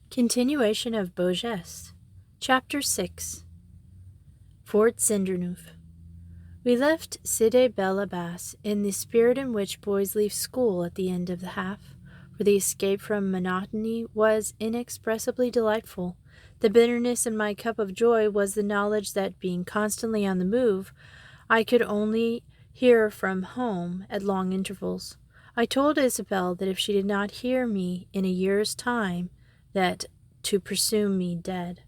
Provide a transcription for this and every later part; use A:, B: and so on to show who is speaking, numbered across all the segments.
A: Continuation of Beau Geste. Chapter 6. Fort Zinderneuf. We left Cité Belle Abbesse in the spirit in which boys leave school at the end of the half, for the escape from monotony was inexpressibly delightful. The bitterness in my cup of joy was the knowledge that, being constantly on the move, I could only hear from home at long intervals. I told Isabel that if she did not hear me in a year's time, that to presume me dead.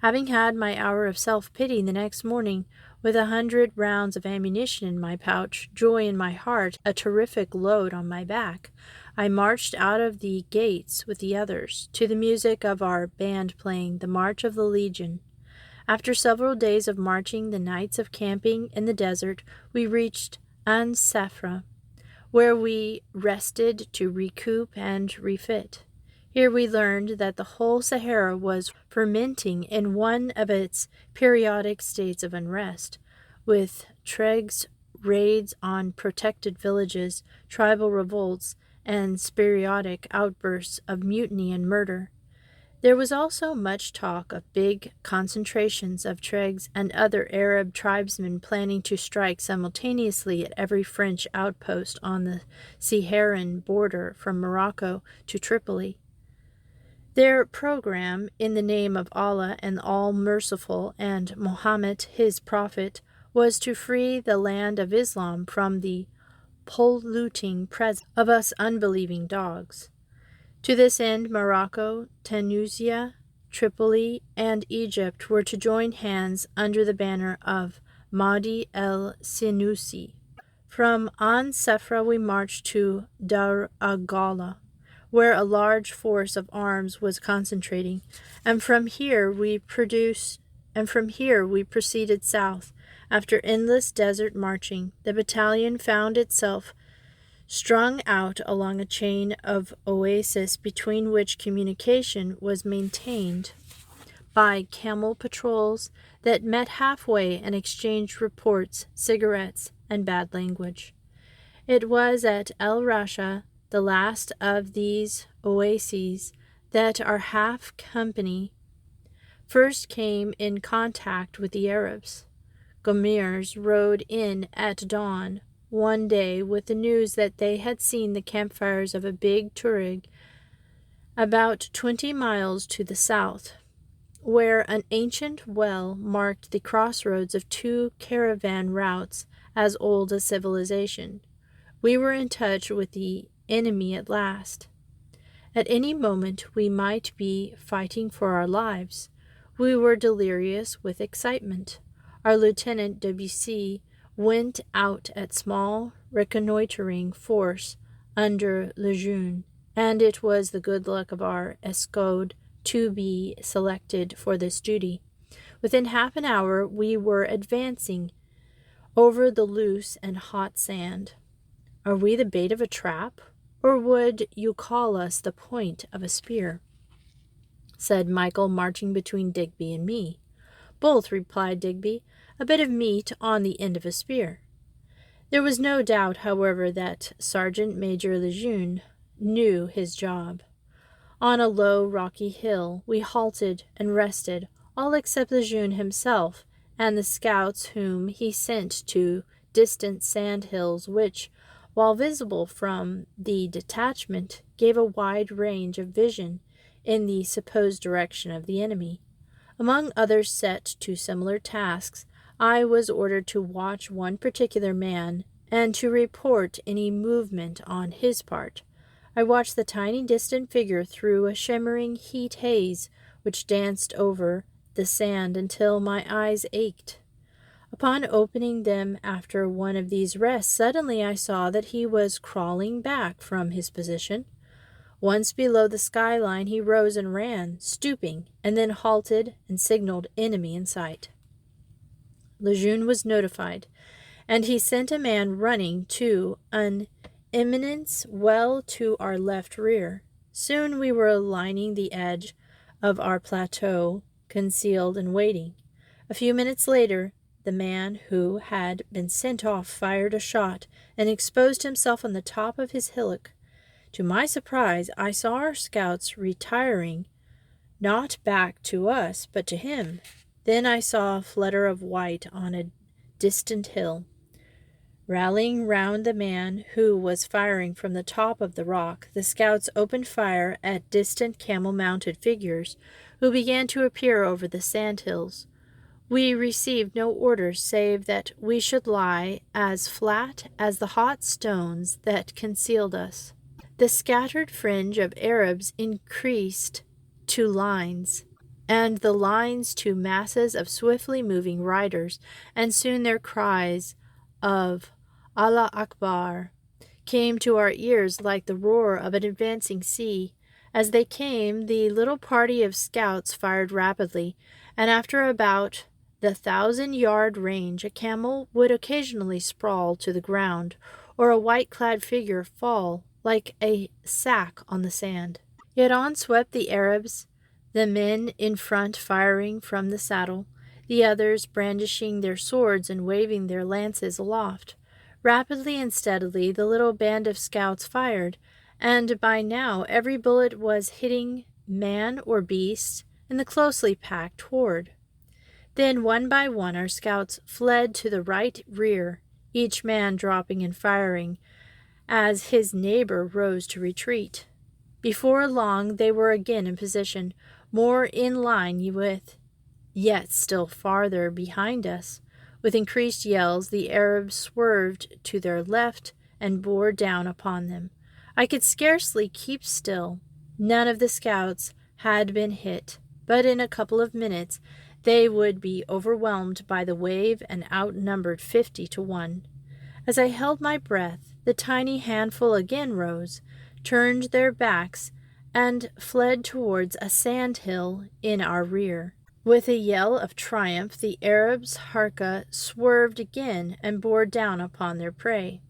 A: Having had my hour of self-pity the next morning, with 100 rounds of ammunition in my pouch, joy in my heart, a terrific load on my back, I marched out of the gates with the others, to the music of our band playing the March of the Legion. After several days of marching, the nights of camping in the desert, we reached An-Safra, where we rested to recoup and refit. Here we learned that the whole Sahara was fermenting in one of its periodic states of unrest, with Treg's raids on protected villages, tribal revolts, and sporadic outbursts of mutiny and murder. There was also much talk of big concentrations of Tregs and other Arab tribesmen planning to strike simultaneously at every French outpost on the Saharan border from Morocco to Tripoli. Their program, in the name of Allah and All-Merciful and Mohammed, his prophet, was to free the land of Islam from the polluting presence of us unbelieving dogs. To this end, Morocco, Tunisia, Tripoli, and Egypt were to join hands under the banner of Mahdi el-Sinusi. From An-Safra we marched to Dar al-Gala, where a large force of arms was concentrating, and from here we proceeded south. After endless desert marching, the battalion found itself strung out along a chain of oases between which communication was maintained by camel patrols that met halfway and exchanged reports, cigarettes, and bad language. It was at El Rasha, the last of these oases, that our half company first came in contact with the Arabs. Gomiers rode in at dawn one day with the news that they had seen the campfires of a big Tuareg about 20 miles to the south, where an ancient well marked the crossroads of two caravan routes as old as civilization. We were in touch with the enemy at last. At any moment we might be fighting for our lives. We were delirious with excitement. Our Lieutenant Debussy went out at small reconnoitering force under Lejeune, and it was the good luck of our escouade to be selected for this duty. Within half an hour we were advancing over the loose and hot sand. Are we the bait of a trap, or would you call us the point of a spear? Said Michael, marching between Digby and me. Both, replied Digby, a bit of meat on the end of a spear. There was no doubt, however, that Sergeant Major Lejeune knew his job. On a low, rocky hill we halted and rested, all except Lejeune himself and the scouts whom he sent to distant sand hills which, while visible from the detachment, gave a wide range of vision in the supposed direction of the enemy. Among others set to similar tasks, I was ordered to watch one particular man and to report any movement on his part. I watched the tiny distant figure through a shimmering heat haze which danced over the sand until my eyes ached. Upon opening them after one of these rests, suddenly I saw that he was crawling back from his position. Once below the skyline he rose and ran, stooping, and then halted and signaled enemy in sight. Lejeune was notified, and he sent a man running to an eminence well to our left rear. Soon we were lining the edge of our plateau, concealed and waiting. A few minutes later, the man who had been sent off fired a shot and exposed himself on the top of his hillock. To my surprise, I saw our scouts retiring not back to us, but to him. Then I saw a flutter of white on a distant hill. Rallying round the man who was firing from the top of the rock, the scouts opened fire at distant camel-mounted figures who began to appear over the sandhills. We received no orders save that we should lie as flat as the hot stones that concealed us. The scattered fringe of Arabs increased to lines, and the lines to masses of swiftly moving riders, and soon their cries of Allah Akbar came to our ears like the roar of an advancing sea. As they came, the little party of scouts fired rapidly, and after about the 1,000-yard range, a camel would occasionally sprawl to the ground, or a white-clad figure fall like a sack on the sand. Yet on swept the Arabs, the men in front firing from the saddle, the others brandishing their swords and waving their lances aloft. Rapidly and steadily the little band of scouts fired, and by now every bullet was hitting man or beast in the closely packed horde. Then one by one our scouts fled to the right rear, each man dropping and firing as his neighbor rose to retreat. Before long they were again in position, more in line with, yet still farther behind us. With increased yells, the Arabs swerved to their left and bore down upon them. I could scarcely keep still. None of the scouts had been hit, but in a couple of minutes they would be overwhelmed by the wave and outnumbered 50-1. As I held my breath, the tiny handful again rose, turned their backs, and fled towards a sand-hill in our rear. With a yell of triumph, the Arabs' harka swerved again and bore down upon their prey.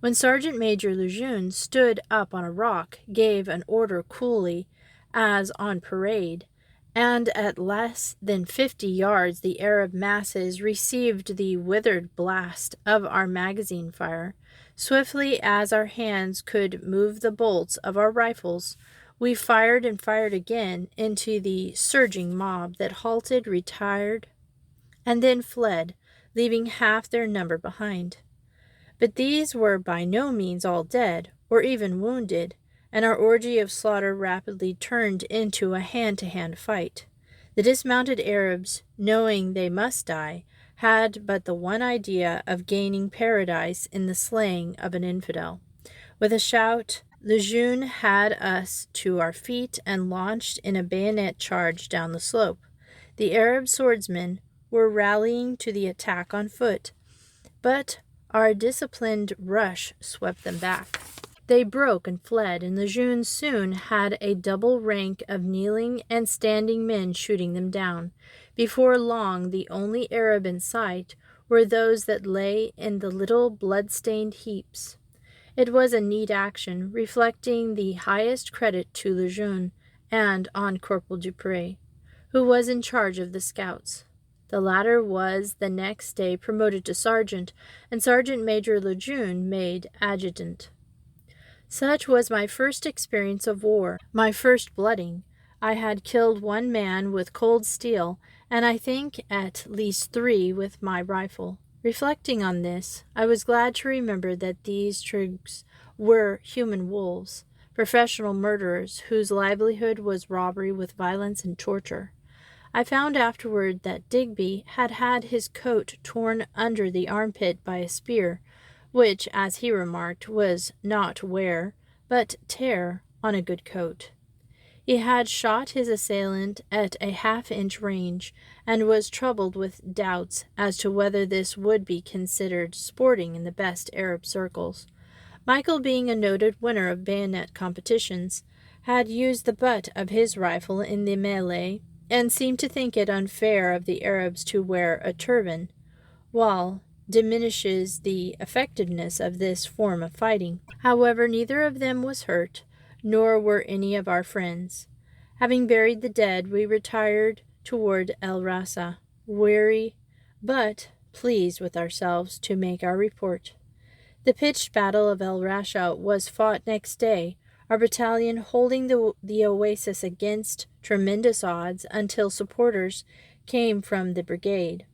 A: When Sergeant Major Lejeune stood up on a rock, gave an order coolly, as on parade, and at less than 50 yards the Arab masses received the withered blast of our magazine fire. Swiftly as our hands could move the bolts of our rifles, we fired and fired again into the surging mob that halted, retired, and then fled, leaving half their number behind. But these were by no means all dead, or even wounded, and our orgy of slaughter rapidly turned into a hand-to-hand fight. The dismounted Arabs, knowing they must die, had but the one idea of gaining paradise in the slaying of an infidel. With a shout, Lejeune had us to our feet and launched in a bayonet charge down the slope. The Arab swordsmen were rallying to the attack on foot, but our disciplined rush swept them back. They broke and fled, and Lejeune soon had a double rank of kneeling and standing men shooting them down. Before long, the only Arab in sight were those that lay in the little blood-stained heaps. It was a neat action, reflecting the highest credit to Lejeune and on Corporal Dupré, who was in charge of the scouts. The latter was the next day promoted to sergeant, and Sergeant Major Lejeune made adjutant. Such was my first experience of war, my first blooding. I had killed one man with cold steel, and I think at least 3 with my rifle. Reflecting on this, I was glad to remember that these troops were human wolves, professional murderers whose livelihood was robbery with violence and torture. I found afterward that Digby had had his coat torn under the armpit by a spear, which, as he remarked, was not wear, but tear on a good coat. He had shot his assailant at a half-inch range, and was troubled with doubts as to whether this would be considered sporting in the best Arab circles. Michael, being a noted winner of bayonet competitions, had used the butt of his rifle in the melee, and seemed to think it unfair of the Arabs to wear a turban, while diminishes the effectiveness of this form of fighting. However, neither of them was hurt, nor were any of our friends. Having buried the dead, we retired toward El Rasa, weary, but pleased with ourselves to make our report. The pitched battle of El Rasa was fought next day, our battalion holding the oasis against tremendous odds until supporters came from the brigade.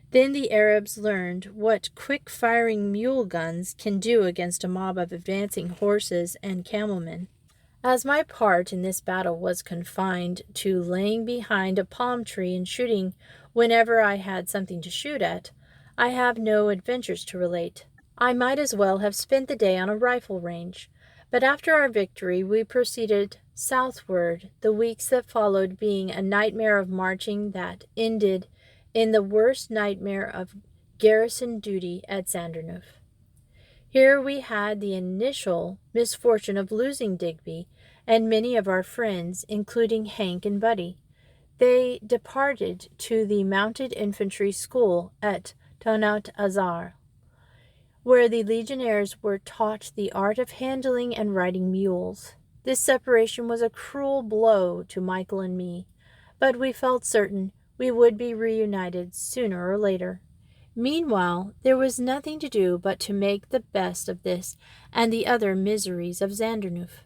A: Then the Arabs learned what quick-firing mule guns can do against a mob of advancing horses and camelmen. As my part in this battle was confined to laying behind a palm tree and shooting whenever I had something to shoot at, I have no adventures to relate. I might as well have spent the day on a rifle range, but after our victory we proceeded southward, the weeks that followed being a nightmare of marching that ended in the worst nightmare of garrison duty at Zandernoof. Here we had the initial misfortune of losing Digby and many of our friends, including Hank and Buddy. They departed to the mounted infantry school at Tonat Azar, where the legionnaires were taught the art of handling and riding mules. This separation was a cruel blow to Michael and me, but we felt certain we would be reunited sooner or later. Meanwhile, there was nothing to do but to make the best of this and the other miseries of Zandernoof.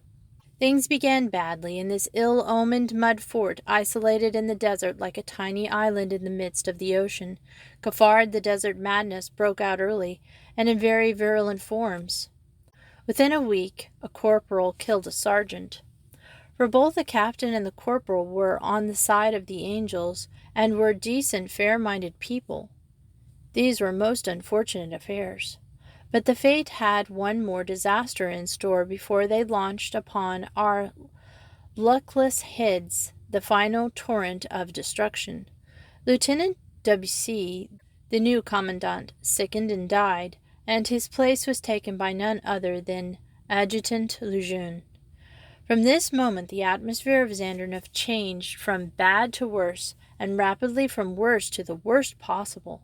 A: Things began badly in this ill-omened mud fort, isolated in the desert like a tiny island in the midst of the ocean. Cafard, the desert madness, broke out early, and in very virulent forms. Within a week, a corporal killed a sergeant. For both the captain and the corporal were on the side of the angels, and were decent, fair-minded people. These were most unfortunate affairs. But the fate had one more disaster in store before they launched upon our luckless heads the final torrent of destruction. Lieutenant Debussy, the new commandant, sickened and died, and his place was taken by none other than Adjutant Lejeune. From this moment the atmosphere of Zandernoof changed from bad to worse, and rapidly from worse to the worst possible.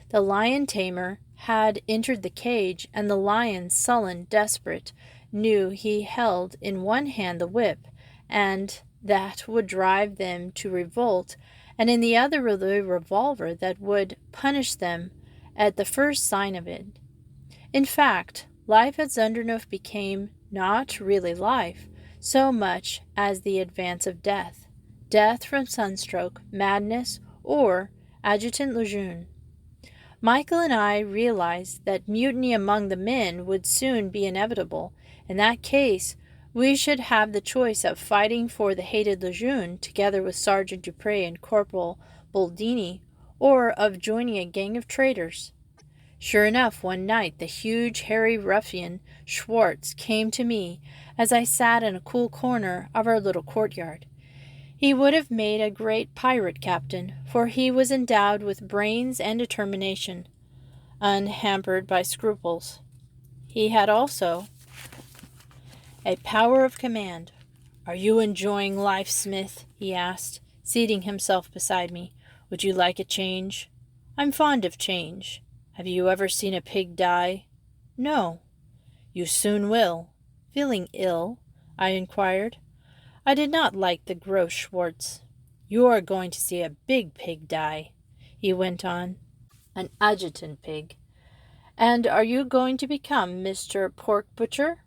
A: The lion-tamer had entered the cage, and the lion, sullen, desperate, knew he held in one hand the whip, and that would drive them to revolt, and in the other the revolver that would punish them at the first sign of it. In fact, life at Zandernoof became not really life, so much as the advance of death. Death from sunstroke, madness, or Adjutant Lejeune. Michael and I realized that mutiny among the men would soon be inevitable. In that case, we should have the choice of fighting for the hated Lejeune, together with Sergeant Dupré and Corporal Boldini, or of joining a gang of traitors. Sure enough, one night the huge, hairy ruffian Schwartz came to me as I sat in a cool corner of our little courtyard. He would have made a great pirate captain, for he was endowed with brains and determination, unhampered by scruples. He had also a power of command. "Are you enjoying life, Smith?" he asked, seating himself beside me. "Would you like a change?" "I'm fond of change. Have you ever seen a pig die?" "No." "You soon will." "Feeling ill?" I inquired. I did not like the gross Schwartz. "You are going to see a big pig die," he went on. "An adjutant pig." "And are you going to become Mr. Pork Butcher?"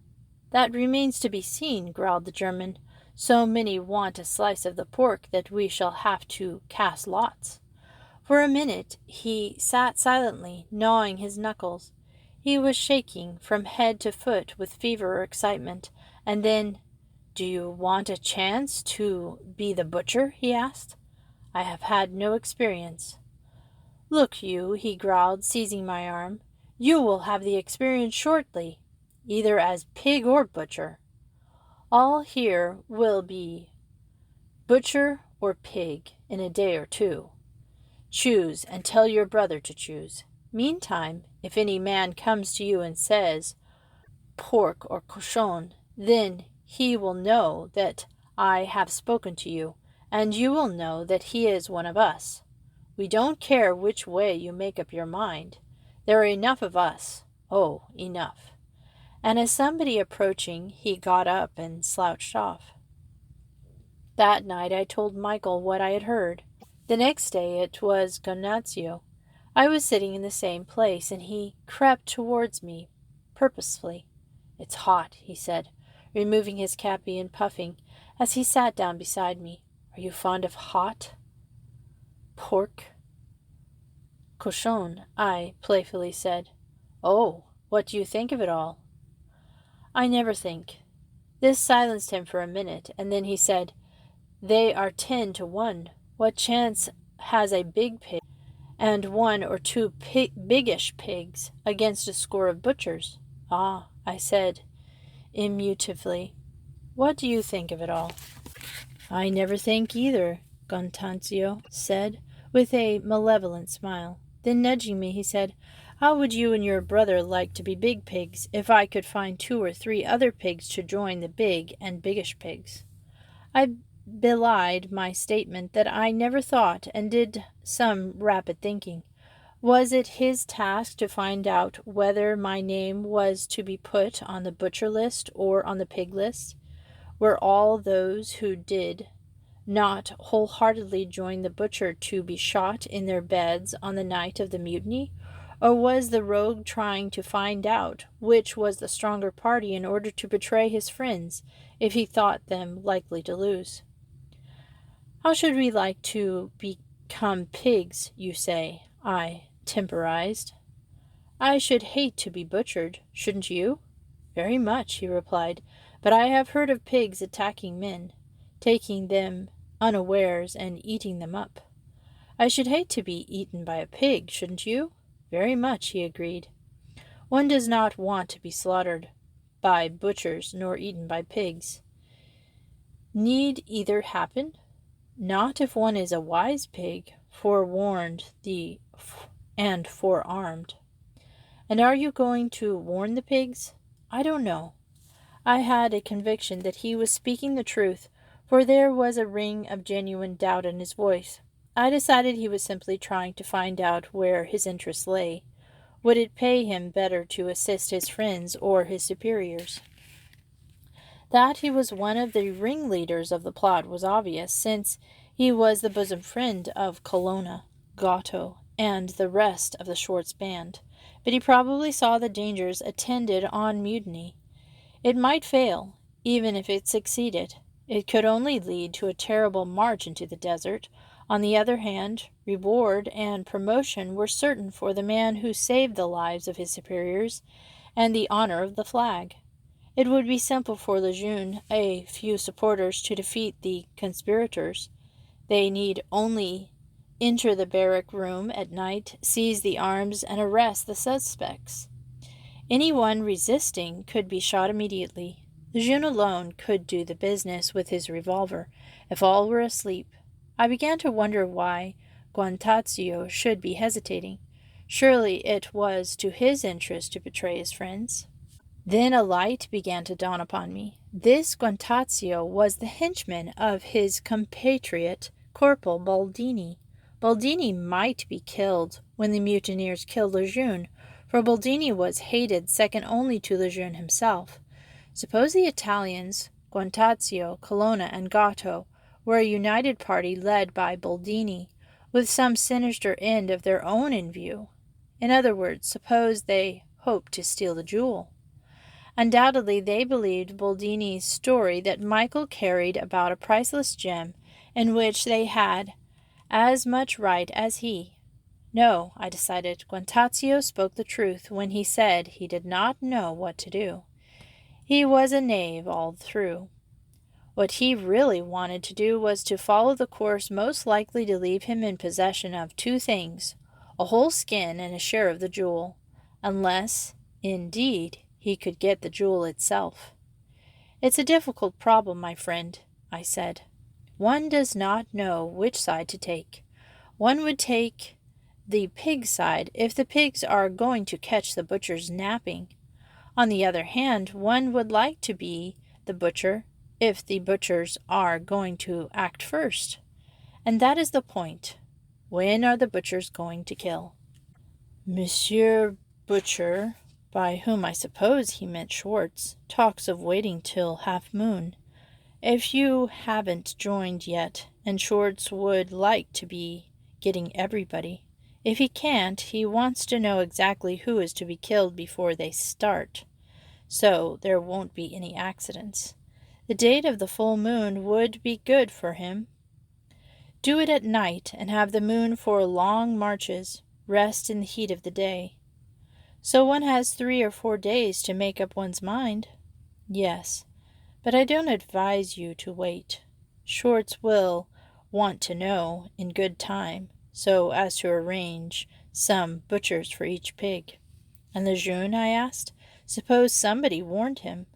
A: "That remains to be seen," growled the German. "So many want a slice of the pork that we shall have to cast lots." For a minute he sat silently, gnawing his knuckles. He was shaking from head to foot with fever or excitement, and then, "Do you want a chance to be the butcher?" he asked. "I have had no experience." "Look you," he growled, seizing my arm, "you will have the experience shortly, either as pig or butcher. All here will be butcher or pig in a day or two. Choose, and tell your brother to choose. Meantime, if any man comes to you and says, 'Pork or cochon,' then he will know that I have spoken to you, and you will know that he is one of us. We don't care which way you make up your mind. There are enough of us. Oh, enough." And as somebody approaching, he got up and slouched off. That night I told Michael what I had heard. The next day it was Gonazio. I was sitting in the same place, and he crept towards me purposefully. "It's hot," he said, removing his cappy and puffing, as he sat down beside me. Are you fond of hot pork? Cochon, I playfully said. Oh, what do you think of it all? I never think. This silenced him for a minute, and then he said, They are 10 to 1. What chance has a big pig and 1 or 2 biggish pigs against a score of butchers? Ah, I said, immutably. What do you think of it all? I never think either, Constancio said, with a malevolent smile. Then nudging me, he said, How would you and your brother like to be big pigs if I could find 2 or 3 other pigs to join the big and biggish pigs? I belied my statement that I never thought and did some rapid thinking. Was it his task to find out whether my name was to be put on the butcher list or on the pig list? Were all those who did not wholeheartedly join the butcher to be shot in their beds on the night of the mutiny? Or was the rogue trying to find out which was the stronger party in order to betray his friends if he thought them likely to lose? How should we like to become pigs, you say? I temporized. I should hate to be butchered, shouldn't you? Very much, he replied, but I have heard of pigs attacking men, taking them unawares and eating them up. I should hate to be eaten by a pig, shouldn't you? Very much, he agreed. One does not want to be slaughtered by butchers nor eaten by pigs. Need either happen? Not if one is a wise pig, forewarned and forearmed. And are you going to warn the pigs? I don't know. I had a conviction that he was speaking the truth, for there was a ring of genuine doubt in his voice. I decided he was simply trying to find out where his interest lay. Would it pay him better to assist his friends or his superiors? That he was one of the ringleaders of the plot was obvious, since he was the bosom friend of Colonna, Gatto, and the rest of the Schwartz band. But he probably saw the dangers attended on mutiny. It might fail, even if it succeeded. It could only lead to a terrible march into the desert. On the other hand, reward and promotion were certain for the man who saved the lives of his superiors and the honor of the flag. It would be simple for Lejeune, a few supporters, to defeat the conspirators. They need only enter the barrack room at night, seize the arms, and arrest the suspects. Anyone resisting could be shot immediately. Lejeune alone could do the business with his revolver, if all were asleep. I began to wonder why Guantazio should be hesitating. Surely it was to his interest to betray his friends. Then a light began to dawn upon me. This Guantazio was the henchman of his compatriot Corporal Baldini. Baldini might be killed when the mutineers killed Lejeune, for Baldini was hated second only to Lejeune himself. Suppose the Italians, Guantazio, Colonna, and Gatto, were a united party led by Baldini, with some sinister end of their own in view. In other words, suppose they hoped to steal the jewel. Undoubtedly they believed Baldini's story that Michael carried about a priceless gem in which they had as much right as he. No, I decided, Guantazio spoke the truth when he said he did not know what to do. He was a knave all through. What he really wanted to do was to follow the course most likely to leave him in possession of 2 things, a whole skin and a share of the jewel, unless, indeed, he could get the jewel itself. It's a difficult problem, my friend, I said. One does not know which side to take. One would take the pig side if the pigs are going to catch the butchers napping. On the other hand, one would like to be the butcher if the butchers are going to act first. And that is the point. When are the butchers going to kill? Monsieur Butcher, by whom I suppose he meant Schwartz, talks of waiting till half-moon. If you haven't joined yet, and Schwartz would like to be getting everybody. If he can't, he wants to know exactly who is to be killed before they start, so there won't be any accidents. The date of the full moon would be good for him. Do it at night, and have the moon for long marches, rest in the heat of the day. So one has 3 or 4 days to make up one's mind. Yes, but I don't advise you to wait. Schwartz will want to know in good time, so as to arrange some butchers for each pig. And Lejeune, I asked, suppose somebody warned him.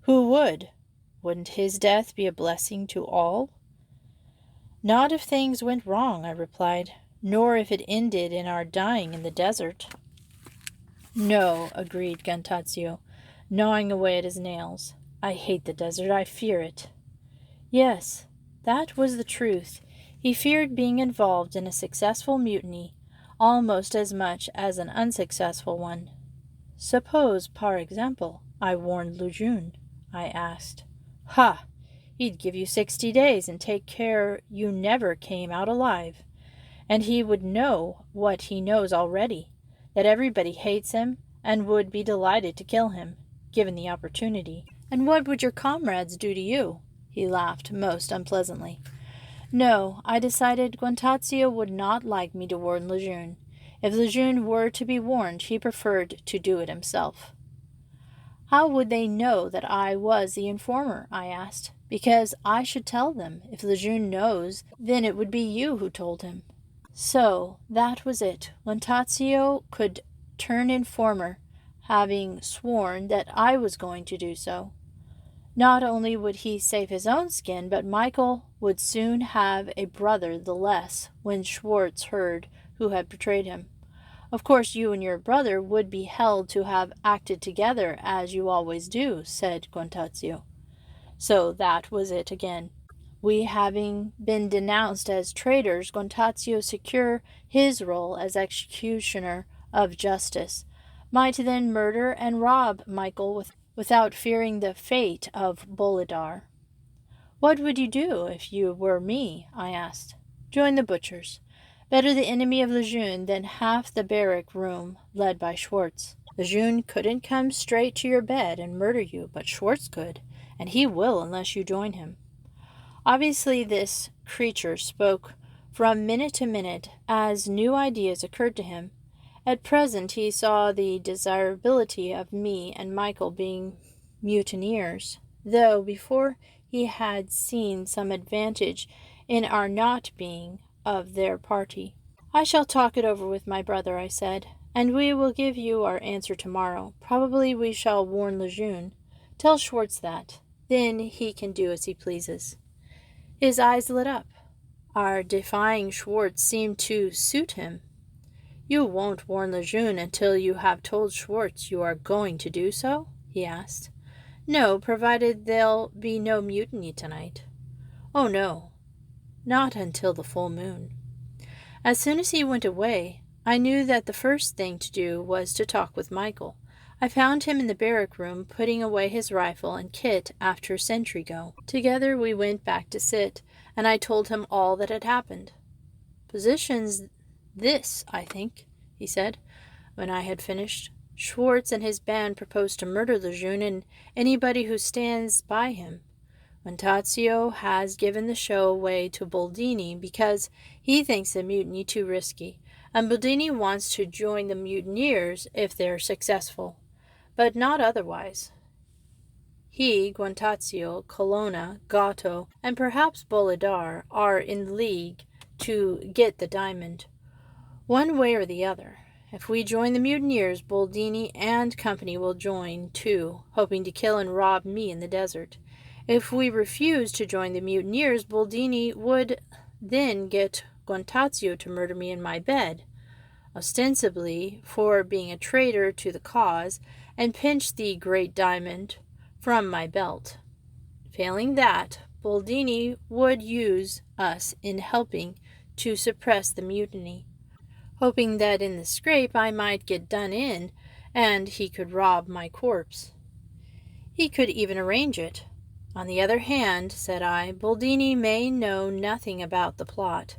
A: Who would? Wouldn't his death be a blessing to all? Not if things went wrong, I replied, nor if it ended in our dying in the desert. No, agreed Gantazio, gnawing away at his nails. I hate the desert. I fear it. Yes, that was the truth. He feared being involved in a successful mutiny almost as much as an unsuccessful one. Suppose, par example, I warned Lejeune, I asked. Ha! He'd give you 60 days and take care you never came out alive. And he would know what he knows already, that everybody hates him and would be delighted to kill him, given the opportunity. And what would your comrades do to you? He laughed most unpleasantly. No, I decided Guantazio would not like me to warn Lejeune. If Lejeune were to be warned, he preferred to do it himself. How would they know that I was the informer? I asked. Because I should tell them. If Lejeune knows, then it would be you who told him. So, that was it. Guantazio could turn informer, having sworn that I was going to do so. Not only would he save his own skin, but Michael would soon have a brother the less when Schwartz heard who had betrayed him. Of course you and your brother would be held to have acted together, as you always do, said Guantazio. So that was it again. We having been denounced as traitors, Guantazio, secure his role as executioner of justice, might then murder and rob Michael without fearing the fate of Bolidar. What would you do if you were me? I asked. Join the butchers. Better the enemy of Lejeune than half the barrack room led by Schwartz. Lejeune couldn't come straight to your bed and murder you, but Schwartz could, and he will unless you join him. Obviously this creature spoke from minute to minute as new ideas occurred to him. At present he saw the desirability of me and Michael being mutineers, though before he had seen some advantage in our not being of their party. I shall talk it over with my brother, I said, and we will give you our answer tomorrow. Probably we shall warn Lejeune. Tell Schwartz that. Then he can do as he pleases. His eyes lit up. Our defying Schwartz seemed to suit him. You won't warn Lejeune until you have told Schwartz you are going to do so? He asked. No, provided there'll be no mutiny tonight. Oh, no, not until the full moon. As soon as he went away, I knew that the first thing to do was to talk with Michael. I found him in the barrack room putting away his rifle and kit after sentry go. Together we went back to sit, and I told him all that had happened. Position's this, I think, he said, when I had finished. Schwartz and his band propose to murder Lejeune and anybody who stands by him. Guantazio has given the show away to Boldini because he thinks the mutiny too risky, and Boldini wants to join the mutineers if they're successful, but not otherwise. He, Guantazio, Colonna, Gatto, and perhaps Bolidar are in league to get the diamond. One way or the other. If we join the mutineers, Boldini and company will join, too, hoping to kill and rob me in the desert. If we refuse to join the mutineers, Boldini would then get Guantazio to murder me in my bed, ostensibly for being a traitor to the cause, and pinch the great diamond from my belt. Failing that, Boldini would use us in helping to suppress the mutiny, hoping that in the scrape I might get done in, and he could rob my corpse. He could even arrange it. On the other hand, said I, Boldini may know nothing about the plot.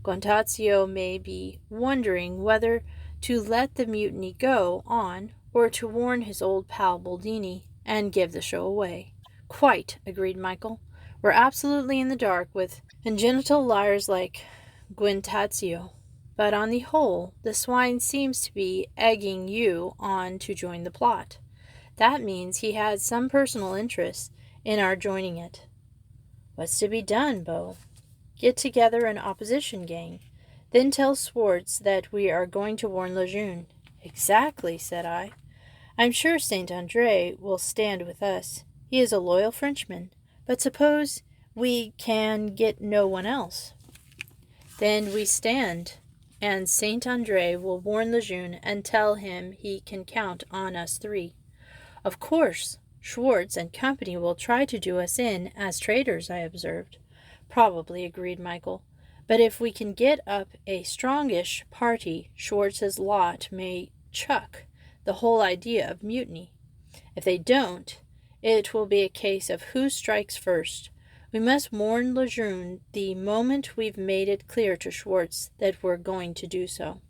A: Guantazio may be wondering whether to let the mutiny go on or to warn his old pal Boldini and give the show away. Quite, agreed Michael. We're absolutely in the dark with congenital liars like Guintazio. But on the whole, the swine seems to be egging you on to join the plot. That means he has some personal interest in our joining it. What's to be done, Beau? Get together an opposition gang. Then tell Swartz that we are going to warn Lejeune. Exactly, said I. I'm sure Saint Andre will stand with us. He is a loyal Frenchman. But suppose we can get no one else? Then we stand, and Saint Andre will warn Lejeune and tell him he can count on us three. Of course, Schwartz and company will try to do us in as traitors, I observed. Probably, agreed Michael. But if we can get up a strongish party, Schwartz's lot may chuck the whole idea of mutiny. If they don't, it will be a case of who strikes first. We must warn Lejeune the moment we've made it clear to Schwartz that we're going to do so.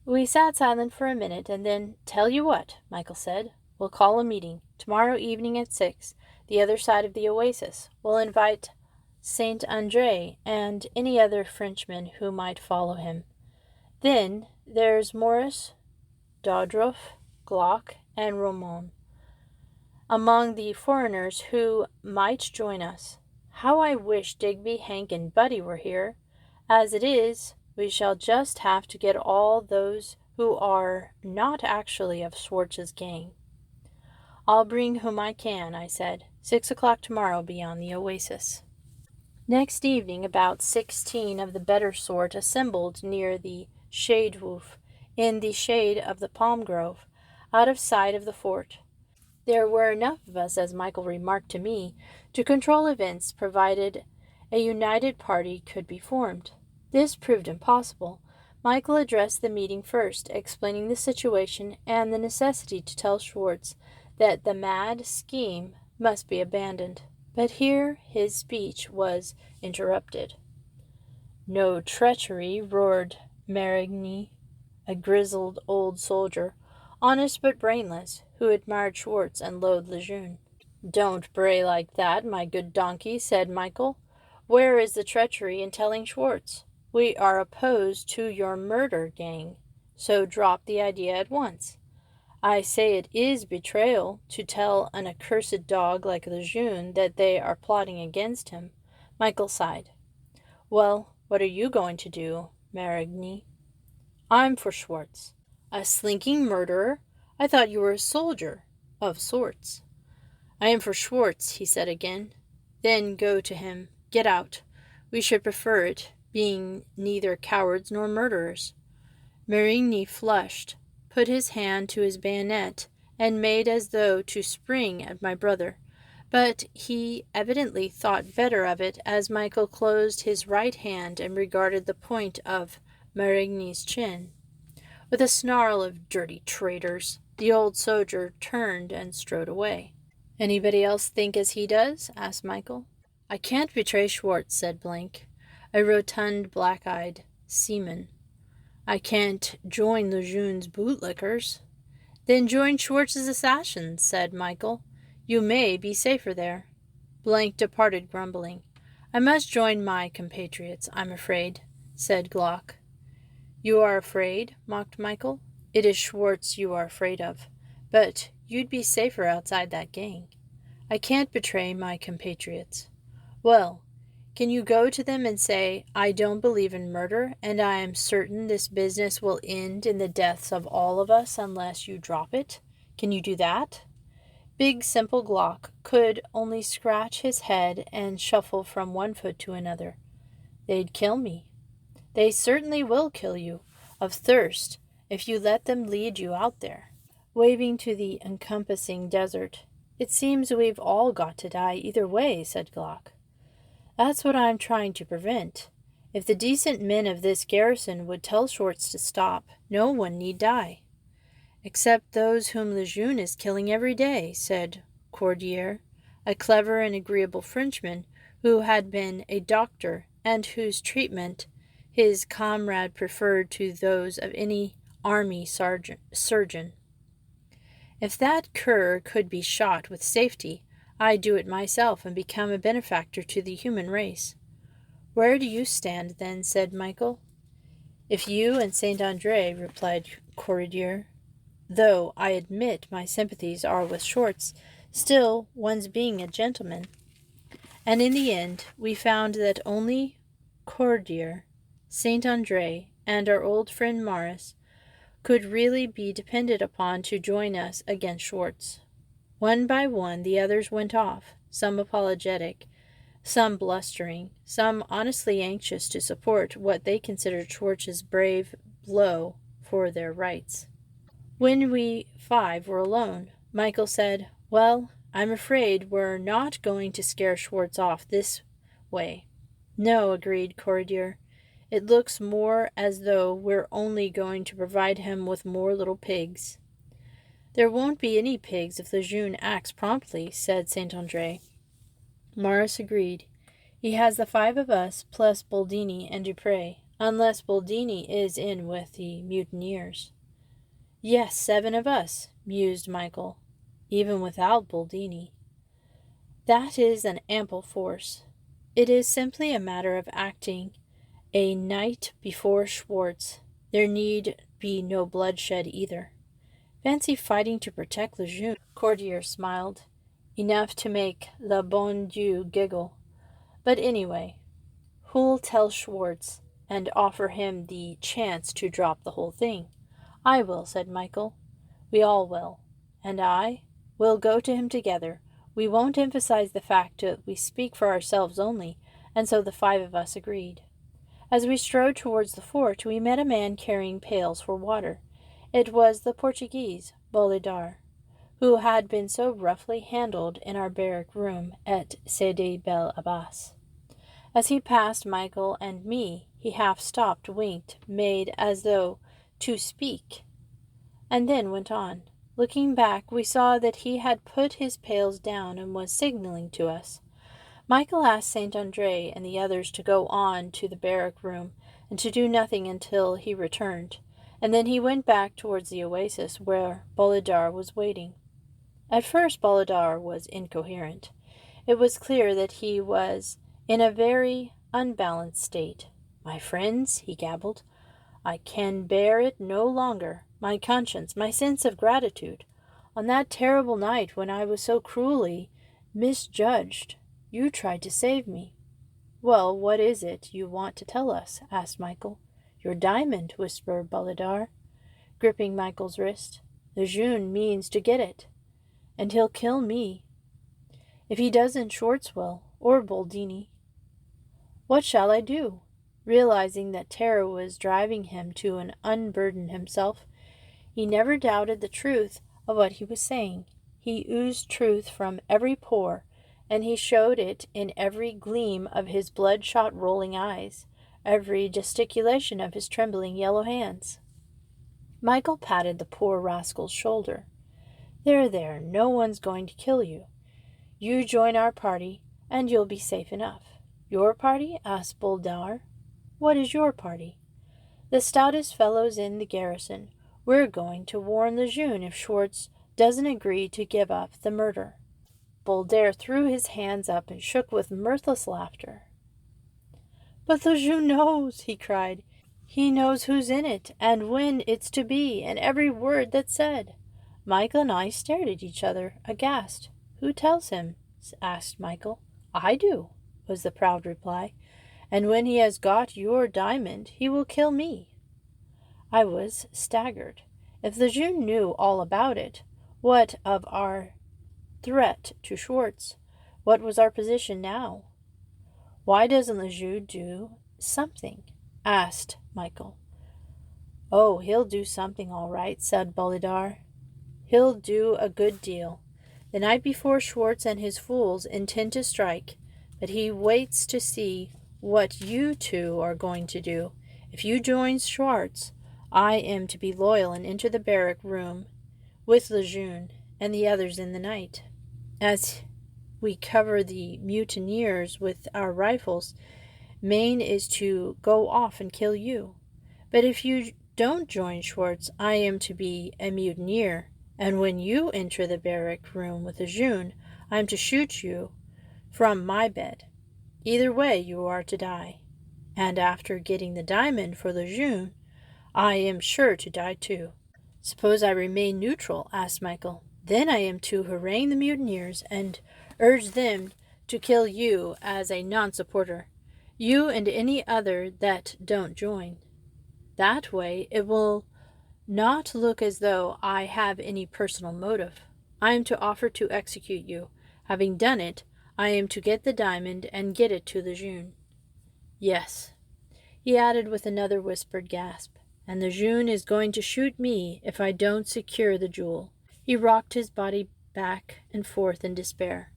A: We sat silent for a minute, and then, tell you what, Michael said. We'll call a meeting, tomorrow evening at 6, the other side of the oasis. We'll invite Saint Andre and any other Frenchman who might follow him. Then there's Maurice, Dodroff, Glock, and Romon among the foreigners who might join us. How I wish Digby, Hank, and Buddy were here. As it is, we shall just have to get all those who are not actually of Schwartz's gang. I'll bring whom I can, I said. 6 o'clock tomorrow beyond the oasis. Next evening, about 16 of the better sort assembled near the shade-woof, in the shade of the palm grove, out of sight of the fort. There were enough of us, as Michael remarked to me, to control events, provided a united party could be formed. This proved impossible. Michael addressed the meeting first, explaining the situation and the necessity to tell Schwartz that the mad scheme must be abandoned. But here his speech was interrupted. No treachery, roared Marigny, a grizzled old soldier, honest but brainless, who admired Schwartz and loathed Lejeune. Don't bray like that, my good donkey, said Michael. Where is the treachery in telling Schwartz? We are opposed to your murder gang, so drop the idea at once. I say it is betrayal to tell an accursed dog like Lejeune that they are plotting against him. Michael sighed. Well, what are you going to do, Marigny? I'm for Schwartz. A slinking murderer? I thought you were a soldier, of sorts. I am for Schwartz, he said again. Then go to him. Get out. We should prefer it, being neither cowards nor murderers. Marigny flushed, put his hand to his bayonet, and made as though to spring at my brother. But he evidently thought better of it as Michael closed his right hand and regarded the point of Marigny's chin. With a snarl of dirty traitors, the old soldier turned and strode away. Anybody else think as he does? Asked Michael. I can't betray Schwartz, said Blank, a rotund, black-eyed seaman. I can't join Lejeune's bootlickers. Then join Schwartz's assassins, said Michael. You may be safer there. Blank departed grumbling. I must join my compatriots, I'm afraid, said Glock. You are afraid? Mocked Michael. It is Schwartz you are afraid of. But you'd be safer outside that gang. I can't betray my compatriots. Well, can you go to them and say, I don't believe in murder, and I am certain this business will end in the deaths of all of us unless you drop it? Can you do that? Big, simple Glock could only scratch his head and shuffle from one foot to another. They'd kill me. They certainly will kill you, of thirst, if you let them lead you out there. Waving to the encompassing desert. It seems we've all got to die either way, said Glock. That's what I'm trying to prevent. If the decent men of this garrison would tell Schwartz to stop, no one need die. Except those whom Lejeune is killing every day, said Cordier, a clever and agreeable Frenchman who had been a doctor and whose treatment his comrade preferred to those of any army surgeon. If that cur could be shot with safety, I do it myself and become a benefactor to the human race. Where do you stand, then? Said Michael. If you and Saint Andre, replied Courtier, though I admit my sympathies are with Schwartz, still one's being a gentleman. And in the end, we found that only Courtier, Saint Andre, and our old friend Morris could really be depended upon to join us against Schwartz. One by one the others went off, some apologetic, some blustering, some honestly anxious to support what they considered Schwartz's brave blow for their rights. When we 5 were alone, Michael said, Well, I'm afraid we're not going to scare Schwartz off this way. No, agreed Courtier. It looks more as though we're only going to provide him with more little pigs. There won't be any pigs if Lejeune acts promptly, said Saint Andre. Morris agreed. He has the 5 of us, plus Boldini and Dupre, unless Boldini is in with the mutineers. Yes, 7 of us, mused Michael, even without Boldini. That is an ample force. It is simply a matter of acting a night before Schwartz. There need be no bloodshed either. Fancy fighting to protect Lejeune. Courtier smiled, enough to make le bon Dieu giggle. But anyway, who'll tell Schwartz and offer him the chance to drop the whole thing? I will, said Michael. We all will. And I? We'll go to him together. We won't emphasize the fact that we speak for ourselves only, and so the 5 of us agreed. As we strode towards the fort, we met a man carrying pails for water. It was the Portuguese, Bolidar, who had been so roughly handled in our barrack room at Sidi Bel Abbas. As he passed Michael and me, he half stopped, winked, made as though to speak, and then went on. Looking back, we saw that he had put his pails down and was signaling to us. Michael asked Saint Andre and the others to go on to the barrack room and to do nothing until he returned, and then he went back towards the oasis where Bolidar was waiting. At first Bolidar was incoherent. It was clear that he was in a very unbalanced state. My friends, he gabbled, I can bear it no longer. My conscience, my sense of gratitude. On that terrible night when I was so cruelly misjudged, you tried to save me. Well, what is it you want to tell us? Asked Michael. Your diamond, whispered Bolidar, gripping Michael's wrist. Lejeune means to get it, and he'll kill me. If he doesn't, Schwartz will, or Boldini. What shall I do? Realizing that terror was driving him to unburden himself, he never doubted the truth of what he was saying. He oozed truth from every pore, and he showed it in every gleam of his bloodshot rolling eyes, every gesticulation of his trembling yellow hands. Michael patted the poor rascal's shoulder. There, no one's going to kill you. You join our party, and you'll be safe enough. Your party? Asked Boldar. What is your party? The stoutest fellows in the garrison. We're going to warn Lejeune if Schwartz doesn't agree to give up the murder. Boldar threw his hands up and shook with mirthless laughter. But Lejeune knows, he cried. He knows who's in it, and when it's to be, and every word that's said. Michael and I stared at each other, aghast. Who tells him? Asked Michael. I do, was the proud reply. And when he has got your diamond, he will kill me. I was staggered. If Lejeune knew all about it, what of our threat to Schwartz? What was our position now? Why doesn't Lejeune do something? Asked Michael. Oh, he'll do something all right, said Bolidar. He'll do a good deal. The night before Schwartz and his fools intend to strike, but he waits to see what you 2 are going to do. If you join Schwartz, I am to be loyal and enter the barrack room with Lejeune and the others in the night. As we cover the mutineers with our rifles, Maine is to go off and kill you. But if you don't join Schwartz, I am to be a mutineer, and when you enter the barrack room with Lejeune, I am to shoot you from my bed. Either way you are to die. And after getting the diamond for Lejeune, I am sure to die too. Suppose I remain neutral, asked Michael. Then I am to harangue the mutineers and urge them to kill you as a non-supporter, you and any other that don't join. That way it will not look as though I have any personal motive. I am to offer to execute you. Having done it, I am to get the diamond and get it to Lejeune. Yes, he added with another whispered gasp, and Lejeune is going to shoot me if I don't secure the jewel. He rocked his body back and forth in despair.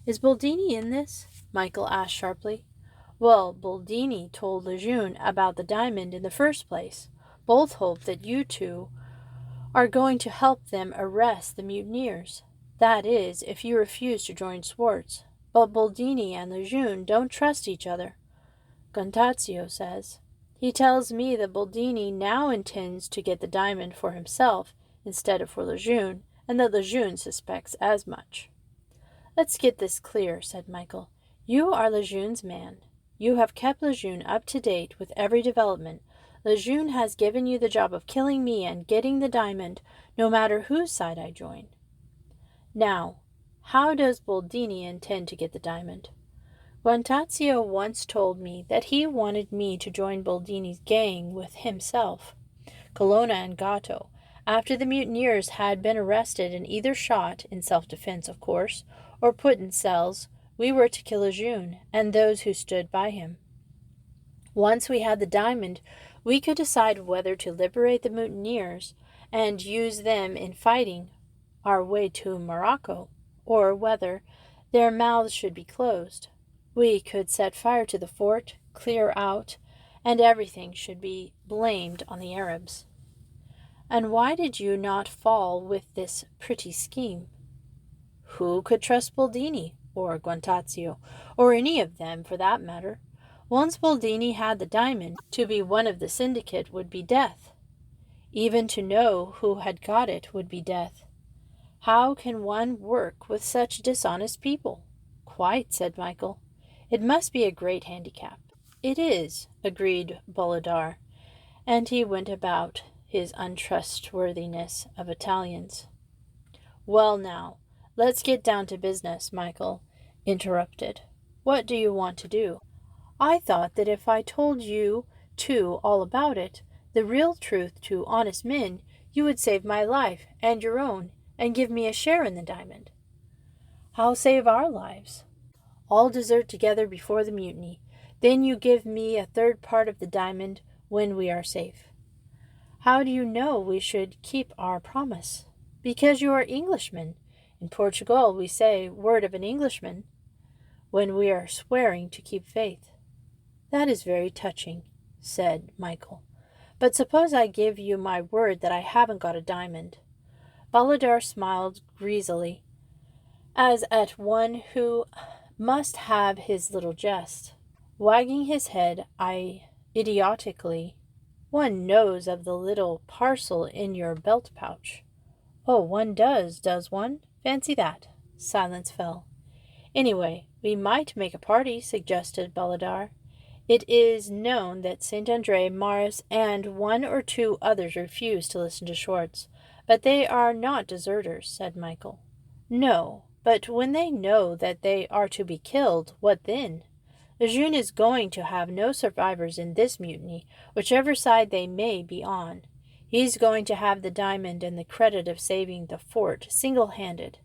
A: Is Boldini in this? Michael asked sharply. Well, Boldini told Lejeune about the diamond in the first place. Both hope that you two are going to help them arrest the mutineers. That is, if you refuse to join Swartz. But Boldini and Lejeune don't trust each other, Gontazio says. He tells me that Boldini now intends to get the diamond for himself instead of for Lejeune, and that Lejeune suspects as much. Let's get this clear, said Michael. You are Lejeune's man. You have kept Lejeune up to date with every development. Lejeune has given you the job of killing me and getting the diamond, no matter whose side I join. Now, how does Boldini intend to get the diamond? Guantazio once told me that he wanted me to join Boldini's gang with himself, Colonna and Gatto, after the mutineers had been arrested and either shot, in self-defense of course, or put in cells. We were to kill Lejeune and those who stood by him. Once we had the diamond, we could decide whether to liberate the mutineers and use them in fighting our way to Morocco, or whether their mouths should be closed. We could set fire to the fort, clear out, and everything should be blamed on the Arabs. And why did you not fall with this pretty scheme? Who could trust Boldini, or Guantazio, or any of them for that matter? Once Boldini had the diamond, to be one of the syndicate would be death. Even to know who had got it would be death. How can one work with such dishonest people? Quite, said Michael. It must be a great handicap. It is, agreed Bolidar, and he went about his untrustworthiness of Italians. Well now, let's get down to business, Michael interrupted. What do you want to do? I thought that if I told you two all about it, the real truth to honest men, you would save my life and your own, and give me a share in the diamond. How save our lives? All desert together before the mutiny. Then you give me a third part of the diamond when we are safe. How do you know we should keep our promise? Because you are Englishmen. In Portugal we say, word of an Englishman, when we are swearing to keep faith. That is very touching, said Michael. But suppose I give you my word that I haven't got a diamond. Bolidar smiled greasily, as at one who must have his little jest. Wagging his head idiotically, one knows of the little parcel in your belt pouch. Oh, one does one? Fancy that. Silence fell. Anyway, we might make a party, suggested Bolidar. It is known that Saint Andre, Maris, and one or two others refused to listen to Schwartz. But they are not deserters, said Michael. No, but when they know that they are to be killed, what then? Lejeune is going to have no survivors in this mutiny, whichever side they may be on. He's going to have the diamond and the credit of saving the fort single-handed.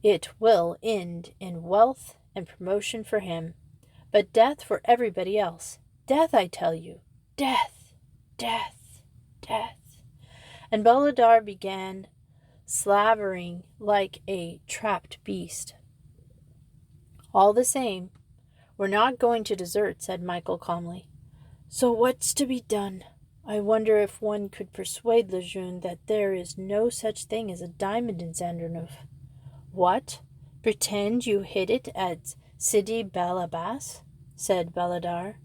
A: It will end in wealth and promotion for him, but death for everybody else. Death, I tell you. Death, death, death. And Bolidar began slavering like a trapped beast. All the same, we're not going to desert, said Michael calmly. So what's to be done? I wonder if one could persuade Lejeune that there is no such thing as a diamond in Zanderneuve. What? Pretend you hid it at Sidi Bel Abbas? Said Bolidar.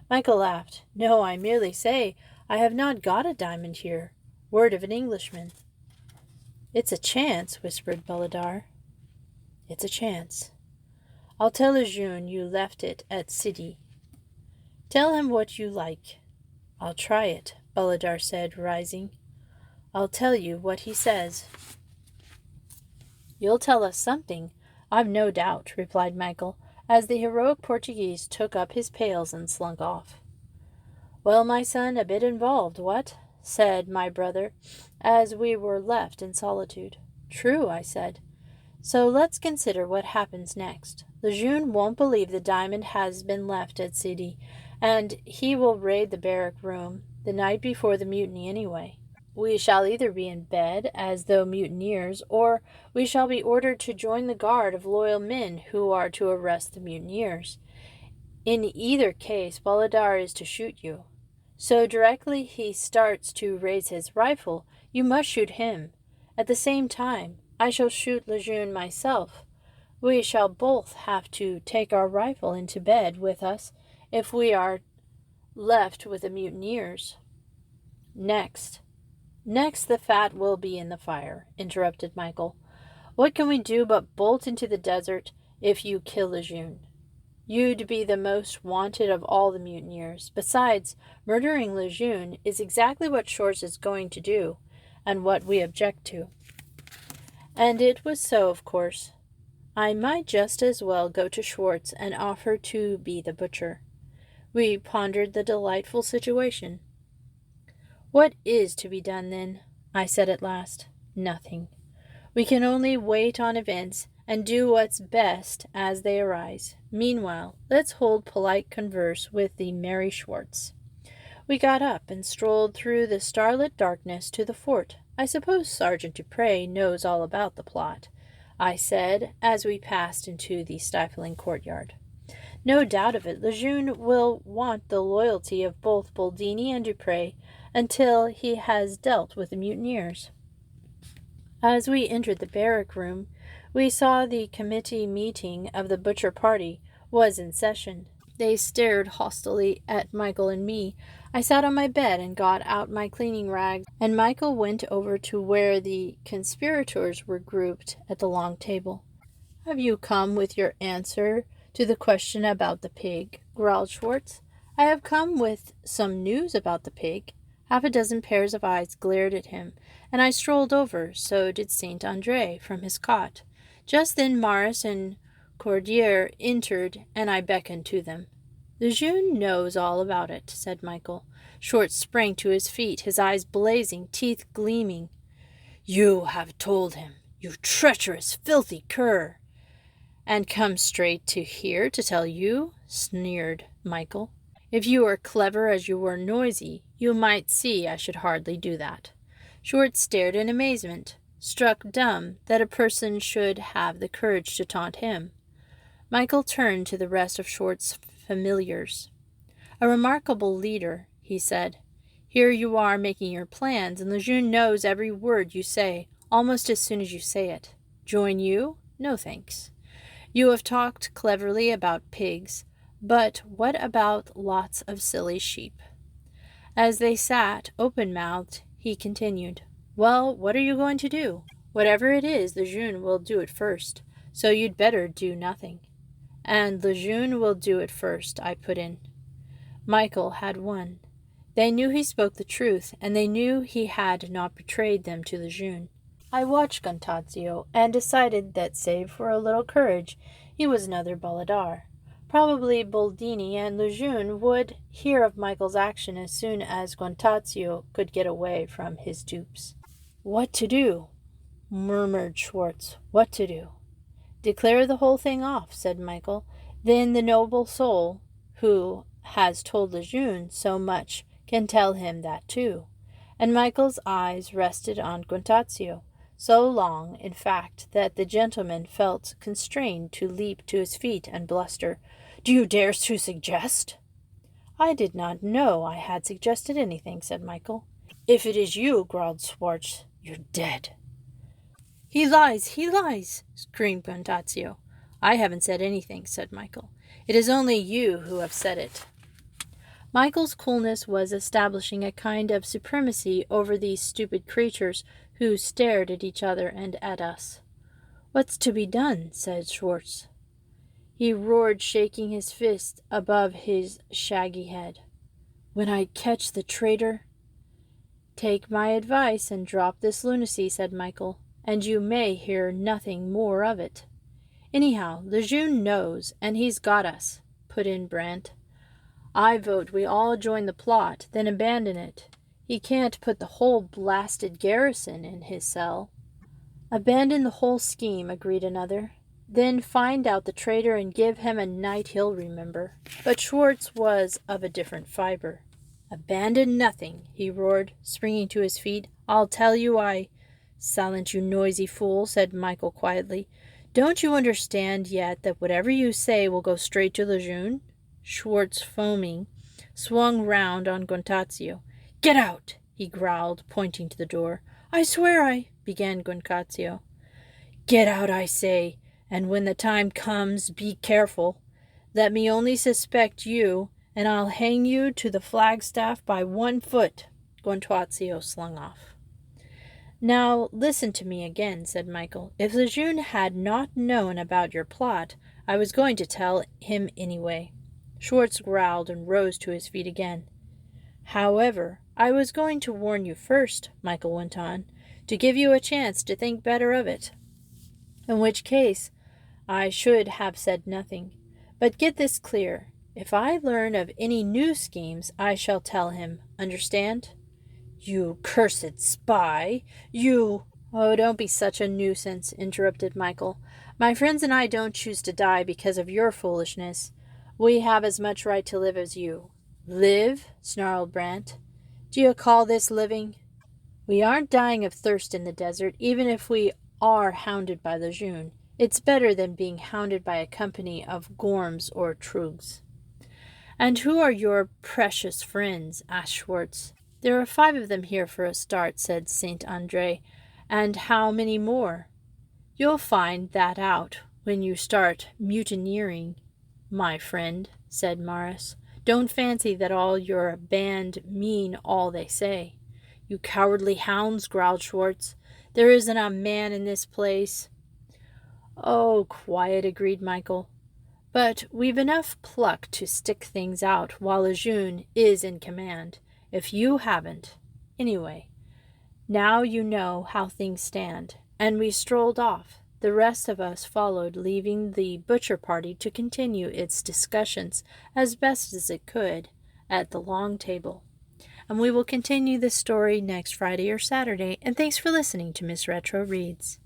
A: Michael laughed. No, I merely say I have not got a diamond here. Word of an Englishman. It's a chance, whispered Bolidar. It's a chance. I'll tell Lejeune you left it at Sidi. Tell him what you like. I'll try it, Baladar said, rising. I'll tell you what he says. You'll tell us something, I've no doubt, replied Michael, as the heroic Portuguese took up his pails and slunk off. Well, my son, a bit involved, what? Said my brother, as we were left in solitude. True, I said. So let's consider what happens next. Lejeune won't believe the diamond has been left at Sidi, and he will raid the barrack room the night before the mutiny anyway. We shall either be in bed as though mutineers, or we shall be ordered to join the guard of loyal men who are to arrest the mutineers. In either case, Baladar is to shoot you. So directly he starts to raise his rifle, you must shoot him. At the same time, I shall shoot Lejeune myself. We shall both have to take our rifle into bed with us if we are left with the mutineers. Next the fat will be in the fire, interrupted Michael. What can we do but bolt into the desert if you kill Lejeune? You'd be the most wanted of all the mutineers. Besides, murdering Lejeune is exactly what Shorts is going to do, and what we object to. And it was so, of course. I might just as well go to Schwartz and offer to be the butcher. We pondered the delightful situation. What is to be done, then? I said at last. Nothing. We can only wait on events and do what's best as they arise. Meanwhile, let's hold polite converse with the merry Schwartz. We got up and strolled through the starlit darkness to the fort. I suppose Sergeant Dupre knows all about the plot, I said, as we passed into the stifling courtyard. No doubt of it, Lejeune will want the loyalty of both Boldini and Dupre until he has dealt with the mutineers. As we entered the barrack room, we saw the committee meeting of the butcher party was in session. They stared hostilely at Michael and me. I sat on my bed and got out my cleaning rags, and Michael went over to where the conspirators were grouped at the long table. Have you come with your answer to the question about the pig? Growled Schwartz. I have come with some news about the pig. Half a dozen pairs of eyes glared at him, and I strolled over. So did Saint Andre from his cot. Just then Maurice and Cordier entered, and I beckoned to them. Lejeune knows all about it, said Michael. Schwartz sprang to his feet, his eyes blazing, teeth gleaming. You have told him, you treacherous, filthy cur. And come straight to here to tell you, sneered Michael. If you were clever as you were noisy, you might see I should hardly do that. Schwartz stared in amazement, struck dumb that a person should have the courage to taunt him. Michael turned to the rest of Schwartz's familiars. A remarkable leader, he said. Here you are making your plans, and Lejeune knows every word you say, almost as soon as you say it. Join you? No thanks. You have talked cleverly about pigs, but what about lots of silly sheep? As they sat, open-mouthed, he continued, Well, what are you going to do? Whatever it is, Lejeune will do it first, so you'd better do nothing. And Lejeune will do it first, I put in. Michael had won. They knew he spoke the truth, and they knew he had not betrayed them to Lejeune. I watched Gontazio, and decided that, save for a little courage, he was another Baladar. Probably Boldini and Lejeune would hear of Michael's action as soon as Gontazio could get away from his dupes. What to do? Murmured Schwartz. What to do? Declare the whole thing off, said Michael. Then the noble soul, who has told Lejeune so much, can tell him that too. And Michael's eyes rested on Gontazio, so long, in fact, that the gentleman felt constrained to leap to his feet and bluster, Do you dare to suggest? I did not know I had suggested anything, said Michael. If it is you, growled Schwartz, you're dead. He lies, screamed Gontazio. I haven't said anything, said Michael. It is only you who have said it. Michael's coolness was establishing a kind of supremacy over these stupid creatures who stared at each other and at us. "What's to be done?" said Schwartz. He roared, shaking his fist above his shaggy head. "When I catch the traitor—" "Take my advice and drop this lunacy," said Michael, "and you may hear nothing more of it." "Anyhow, Lejeune knows, and he's got us," put in Brant. "I vote we all join the plot, then abandon it. He can't put the whole blasted garrison in his cell." "Abandon the whole scheme," agreed another. "Then find out the traitor and give him a night he'll remember." But Schwartz was of a different fiber. "Abandon nothing," he roared, springing to his feet. "I'll tell you "Silent, you noisy fool," said Michael quietly. "Don't you understand yet that whatever you say will go straight to Lejeune?" Schwartz, foaming, swung round on Gontazio. "Get out!" he growled, pointing to the door. "I swear I—" began Gontazio. "Get out, I say, and when the time comes, be careful. Let me only suspect you, and I'll hang you to the flagstaff by 1 foot." Gontazio slung off. "Now listen to me again," said Michael. "If Lejeune had not known about your plot, I was going to tell him anyway." Schwartz growled and rose to his feet again. "However, I was going to warn you first," Michael went on, "to give you a chance to think better of it. In which case, I should have said nothing. But get this clear. If I learn of any new schemes, I shall tell him. Understand?" "You cursed spy! You—" "Oh, don't be such a nuisance," interrupted Michael. "My friends and I don't choose to die because of your foolishness. We have as much right to live as you." "Live?" snarled Brant. "Do you call this living? We aren't dying of thirst in the desert, even if we are hounded by Lejeune. It's better than being hounded by a company of Gorms or Trugs." "And who are your precious friends?" asked Schwartz. "There are 5 of them here for a start," said Saint Andre. "And how many more?" "You'll find that out when you start mutineering, my friend," said Morris. "Don't fancy that all your band mean all they say." "You cowardly hounds," growled Schwartz. "There isn't a man in this place." "Oh, quiet," agreed Michael. "But we've enough pluck to stick things out while Lejeune is in command. If you haven't. Anyway, now you know how things stand." And we strolled off. The rest of us followed, leaving the butcher party to continue its discussions as best as it could at the long table. And we will continue this story next Friday or Saturday. And thanks for listening to Miss Retro Reads.